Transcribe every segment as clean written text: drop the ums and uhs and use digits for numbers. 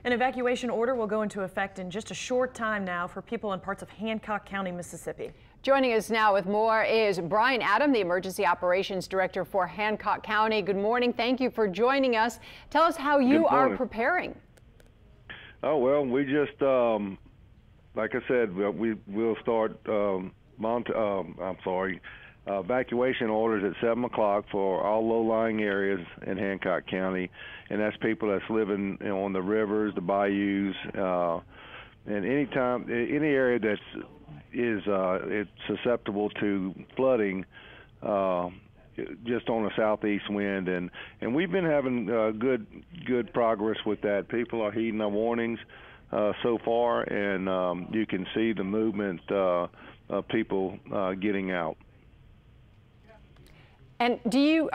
An evacuation order will go into effect in just a short time now for people in parts of Hancock County, Mississippi. Joining us now with more is Brian Adam, the Emergency Operations Director for Hancock County. Good morning. Thank you for joining us. Tell us how you are preparing. Oh, well, we just, like I said, we'll start evacuation orders at 7 o'clock for all low-lying areas in Hancock County, and that's people that's living on the rivers, the bayous, and any area that's it's susceptible to flooding, just on a southeast wind, and we've been having good progress with that. People are heeding our warnings so far, and you can see the movement of people getting out. And do you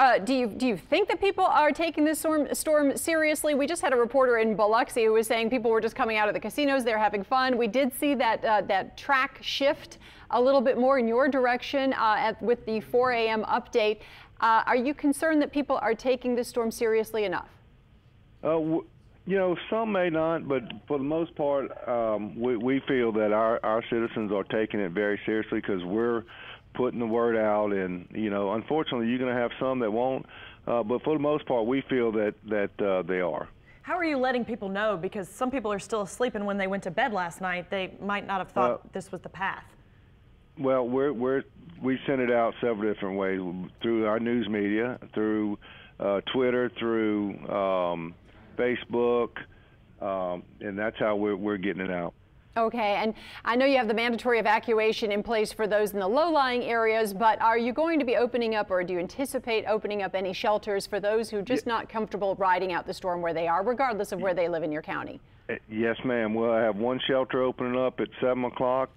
think that people are taking this storm seriously? We just had a reporter in Biloxi who was saying people were just coming out of the casinos, they're having fun. We did see that track shift a little bit more in your direction with the 4 a.m. update. Are you concerned that people are taking this storm seriously enough? You know, some may not, but for the most part, we feel that our citizens are taking it very seriously because we're putting the word out, and unfortunately you're going to have some that won't, but for the most part we feel that they are. How are you letting people know, because some people are still asleep, and when they went to bed last night they might not have thought this was the path? Well, we send it out several different ways, through our news media, through Twitter, through Facebook, and that's how we're getting it out. Okay, and I know you have the mandatory evacuation in place for those in the low-lying areas, but are you going to be opening up, or do you anticipate opening up any shelters for those who are just not comfortable riding out the storm where they are, regardless of where they live in your county? Yes, ma'am. We'll have one shelter opening up at 7 o'clock.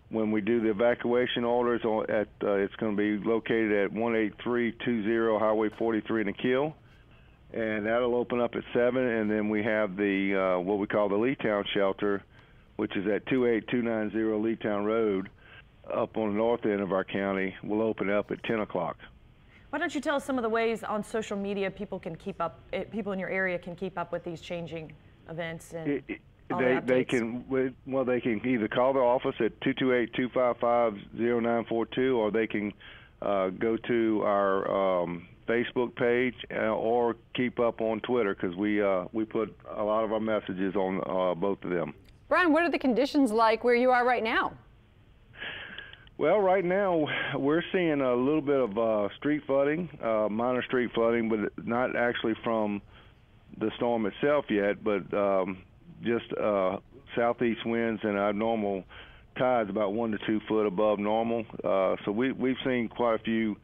When we do the evacuation orders, it's going to be located at 18320 Highway 43 in the Kill. And that'll open up at 7, and then we have the what we call the Leetown shelter, which is at 28290 Leetown Road, up on the north end of our county. We'll open up at 10 o'clock. Why don't you tell us some of the ways on social media people can keep up, people in your area can keep up with these changing events and they can either call the office at 228-255-0942, or they can go to our Facebook page, or keep up on Twitter, because we put a lot of our messages on both of them. Brian, what are the conditions like where you are right now? Well, right now we're seeing a little bit of street flooding, minor street flooding, but not actually from the storm itself yet, but just southeast winds, and our normal tides about 1 to 2 foot above normal. So we've seen quite a few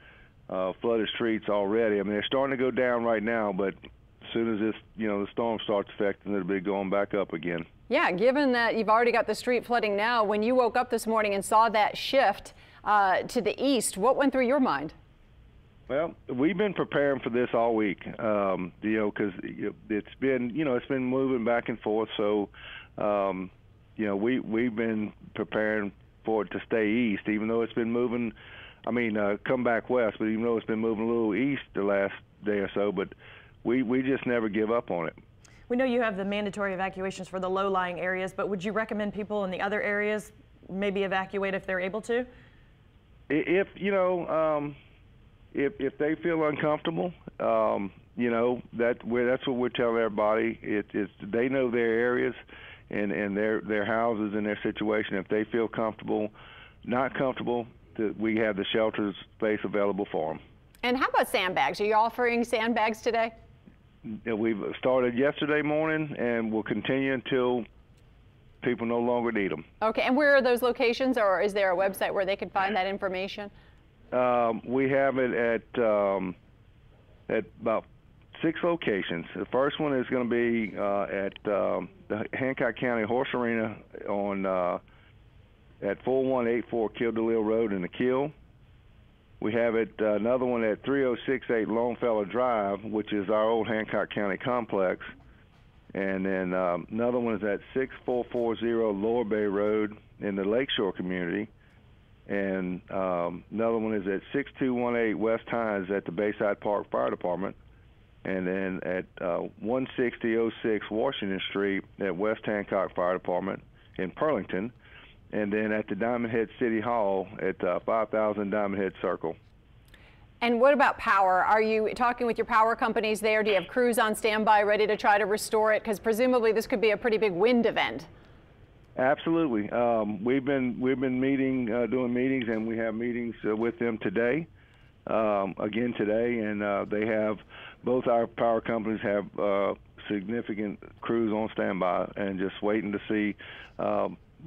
flooded streets already. I mean, they're starting to go down right now, but as soon as this, the storm starts affecting, it'll be going back up again. Yeah, given that you've already got the street flooding now, when you woke up this morning and saw that shift to the east, what went through your mind? Well, we've been preparing for this all week, because it's been moving back and forth. So, we've been preparing for it to stay east, even though it's been moving. Come back west, but even though it's been moving a little east the last day or so, but we just never give up on it. We know you have the mandatory evacuations for the low-lying areas, but would you recommend people in the other areas maybe evacuate if they're able to? If they feel uncomfortable, that's what we're telling everybody. They know their areas and their houses and their situation. If they feel comfortable, not comfortable, we have the shelter space available for them. And how about sandbags? Are you offering sandbags today? We've started yesterday morning, and we'll continue until people no longer need them. Okay, and where are those locations, or is there a website where they can find that information? We have it at about 6 locations. The first one is going to be at the Hancock County Horse Arena on at 4184 Kildalil Road in the Kill. We have it another one at 3068 Longfellow Drive, which is our old Hancock County complex. And then another one is at 6440 Lower Bay Road in the Lakeshore community. And another one is at 6218 West Hines at the Bayside Park Fire Department. and then at 16006 Washington Street at West Hancock Fire Department in Pearlington, and then at the Diamond Head City Hall at 5000 Diamond Head Circle. And what about power? Are you talking with your power companies there? Do you have crews on standby ready to try to restore it? Because presumably this could be a pretty big wind event. Absolutely. We've been meeting, doing meetings, and we have meetings with them today, again today, and they have, both our power companies have significant crews on standby and just waiting to see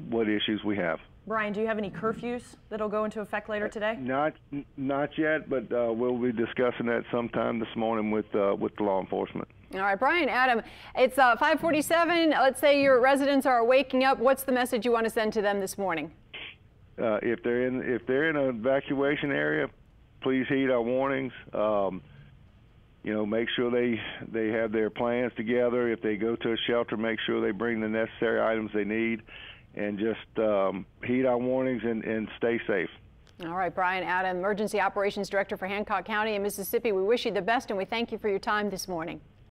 what issues we have. Brian, do you have any curfews that'll go into effect later today? Not yet, but we'll be discussing that sometime this morning with the law enforcement. All right, Brian, Adam, it's 5:47. Let's say your residents are waking up. What's the message you want to send to them this morning? If they're in an evacuation area, please heed our warnings. You know, make sure they have their plans together. If they go to a shelter, make sure they bring the necessary items they need, and just heed our warnings and stay safe. All right, Brian, Adam, Emergency Operations Director for Hancock County in Mississippi. We wish you the best, and we thank you for your time this morning.